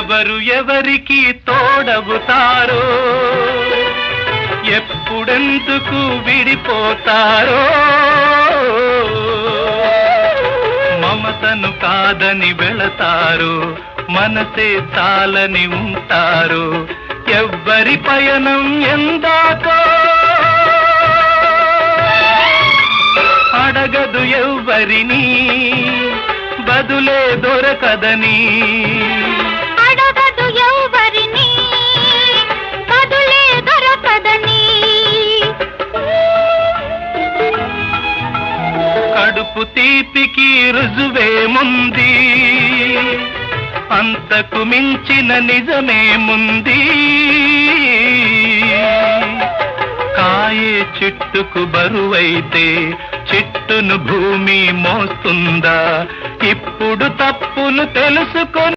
ఎవరు ఎవరికి తోడవుతారో, ఎప్పుడెందుకు విడిపోతారో, మమతను కాదని వెళతారు, మనసే చాలని ఉంటారు. ఎవ్వరి పయనం ఎందాకో అడగదు ఎవ్వరిని, బదులే దొరకదని. అడగదు ఎవ్వరిని, బదులే దొరకదని. కడుపు తీపికి రుజువేముంది, అంతకు మించిన నిజమేముంది. కాయే చెట్టుకు బరువైతే చెట్టును భూమి మోస్తుందా? ఇప్పుడు తప్పును తెలుసుకొని